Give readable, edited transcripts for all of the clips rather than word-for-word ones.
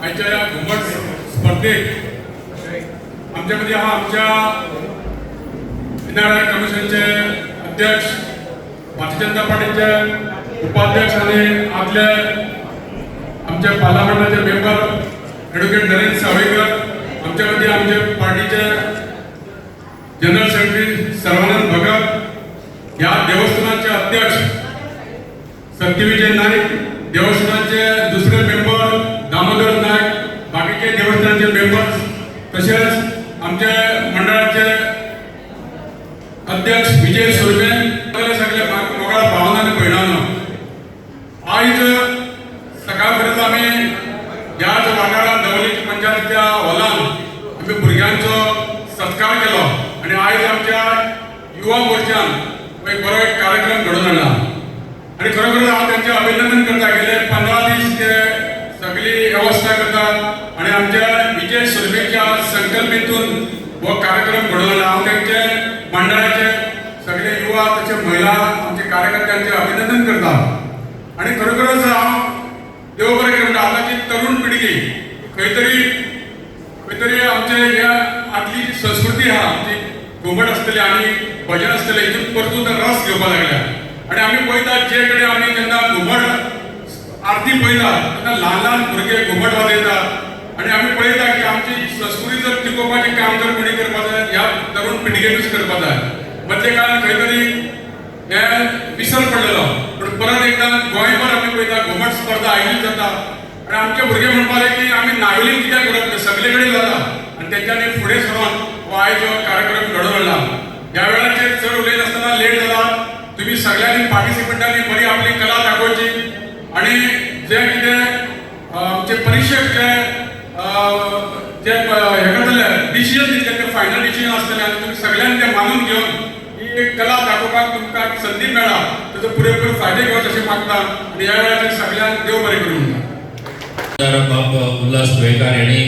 आजच्या या घुमट स्पर्धेत आमच्यामध्ये हा आमच्या एनआरआय कमिशनचे अध्यक्ष, भारतीय जनता पार्टीचे उपाध्यक्ष आणि आपल्या आमच्या पार्लमेंटाचे मेंबर ॲडव्होकेट नरेंद्र सावयकर, आमच्यामध्ये आमच्या पार्टीचे जनरल सेक्रेटरी सर्वानंद भगत, या देवस्थानाचे अध्यक्ष सत्यविजय नाईक, देवस्थानाचे दुसरे मेंबर दामोदर नाईक, बाकीचे देवस्थानाचे मेंबर्स, तसेच आमच्या मंडळाचे अध्यक्ष विजय सुरवे, सगळे मोगळा भावना आणि भयणानं आज सकाळपर्यंत आम्ही ह्याच वाठारात दवलीची पंचायतीच्या हॉलान आम्ही भुरग्यांचो सत्कार केलो आणि आज आमच्या युवा मोर्चान बरो एक कार्यक्रम घडून हाडला आणि खरोखर हांव त्यांचे अभिनंदन करता. गेले 15 दीस ते सगळी व्यवस्था करतात आणि आमच्या विजय सुरवेच्या संकल्पनेतून हो कार्यक्रम घडून हाडला. हांव त्यांचे मंडळाचे सगळे युवा तसे महिला आमचे कार्यकर्त्यांचे अभिनंदन करता आणि खरोखरच हांव देव बरें करूं. आताची तरुण पिढी खंय तरी आमचे ह्या आदली जी संस्कृती आहा आमची घुमट आसतली आणि भजन आसतलें हितून परतून रस घेवपाक लागल्या आणि आमी पळयतात जे कडेन आमी जेन्ना घुमट आरती पळयतात तेन्ना ल्हान ल्हान भुरगे घुमट वाजयतात आणि आमी पळयता की आमची संस्कृती जर टिकोवपाचें काम जर कोणी करपाक जाय ह्या तरुण पिढीकेनूच करपाक जाय. मदले काळान खंय तरी हें विसर पडलेलो पूण परत एकदां गोंयभर आमी पळयता घुमट स्पर्धा आयोजीत जाता आणि आमचे भुरगे म्हणपाक लागले की आमी नावेलीन कित्याक करप तें सगळे कडेन जाता आणि तेंच्यांनी फुडें सरोन हो आयज हो कार्यक्रम घडोवन हाडला. ह्या वेळाचेर चड उलयत आसतना लेट जाला. तुम्ही सगळ्यांनी पार्टिसिपंटांनी बरी आपली कला दाखोवची आणि जे कितें आमचे परीक्षक जे हे करतले डिसिजन दितले ते फायनल डिसिजन आसतलें आनी तुमी सगळ्यांनी तें मानून घेवन ही एक कला दाखोवपाक तुमकां संदी मेळ्ळा ताचो पुरेपूर फायदे घेवचे अशें मागता आनी ह्या वेळाचेर सगळ्यांक देव बरें करूं म्हणटा. बाब उल्हास गोयकार यांनी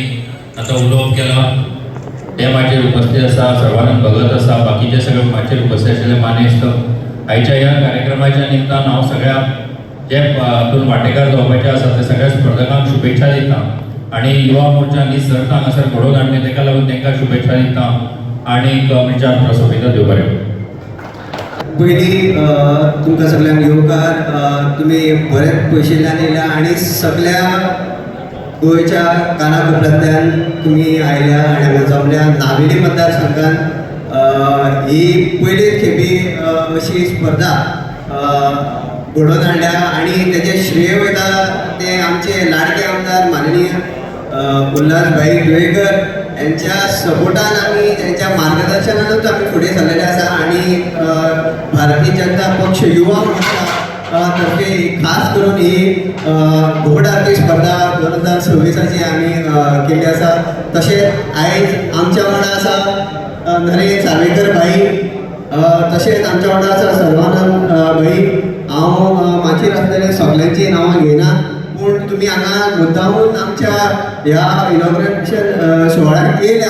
आता उलोवप केला. त्या माचेर उपस्थित आसा सर्वानंद भगत आसा, बाकीचे सगळे माचेर उपस्थित आशिल्ले मानेस्त. आयच्या ह्या कार्यक्रमाच्या निमतान हांव सगळ्या जे हातून वांटेकार जावपाचे आसा ते सगळ्या स्पर्धकांक शुभेच्छा दिता आणि युवा मोर्चा निसर्ग हांगासर घडोवन हाडले तेका लागून तांकां शुभेच्छा दिता आणि म्हणजे प्रसोपिता देव बरें. पयलीं तुमकां सगळ्यांक येवकार. तुमी बरेच पयशेल्यान येयल्या आणि सगळ्या गोंयच्या कानाकोपऱ्यांतल्यान तुमी आयल्या आणि हांगा जमल्या. नावेली मतदारसंघात ही पयलीच खेपी अशी स्पर्धा घडोवन हाडल्या आणि तेजें श्रेय वयता ते आमचे लाडके आमदार माननीय उल्हास भाई गोयकर यांच्या सपोर्टान आमी त्यांच्या मार्गदर्शनानूच आमी फुडें सरलेले आसा आणि भारतीय जनता पक्ष युवा मोर्चा तर्फे खास करून ही घुमट आरती स्पर्धा 2026 आमी केल्ली आसा. तशेंच आयज आमच्या वांगडा आसा नरेंद्र सावयकर भाई, तशेंच आमच्या वांगडा आसा सर्वानंद भाई. हांव माचेर आसलेल्या सगळ्यांची नांवां घेयना पूण तुमी हांगा मुद्दामून आमच्या ह्या इनॉग्रेशन सोहळ्याक येयल्या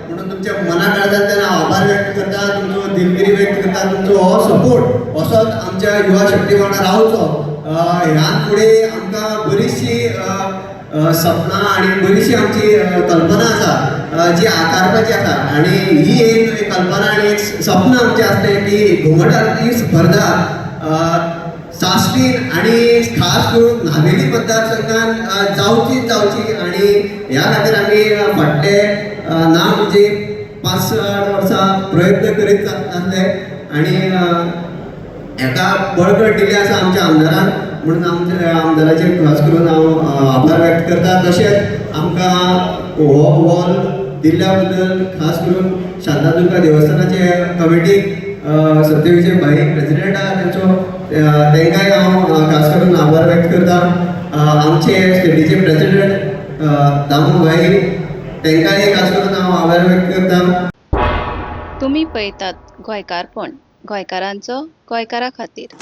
म्हणून तुमच्या मना काळजांतल्यान हांव आभार व्यक्त करता, तुमचो दिलगिरी व्यक्त करता. तुमचो हो सपोर्ट असोच आमच्या युवा शक्ती वांगडा रावचो. ह्यान फुडें आमकां बरीचशी सपनां आणि बरीचशी आमची कल्पना आसा जी आकारपाची आसा आणि ही एक कल्पना आणि एक स्वप्न आमचें आसलें की घुमट आरती स्पर्धा साश्टीन आणि खास करून नावेली मतदारसंघात जावची आणि ह्या खातीर आमी फाटले ना म्हणजे 5-8 वर्सां प्रयत्न करीत आसले आणि हेका बळकट दिली आसा आमच्या आमदारान म्हणून आमच्या आमदाराचेर खास करून हांव आभार व्यक्त करता. तशेंच आमकां हो हॉल दिल्ल्या बद्दल खास करून शांतादुर्गा देवस्थानाचे कमिटीक सत्यविजय भाई प्रेसिडेंट आहा तांकांय हांव खास करून आभार व्यक्त करता. आमचे स्टेटीचे प्रेसिडेंट दामू भाई तांकांय खास करून हांव आभार व्यक्त करता. तुम्ही पळयतात गोंयकारपण, गोंयकारांचो गोंयकारा खातीर.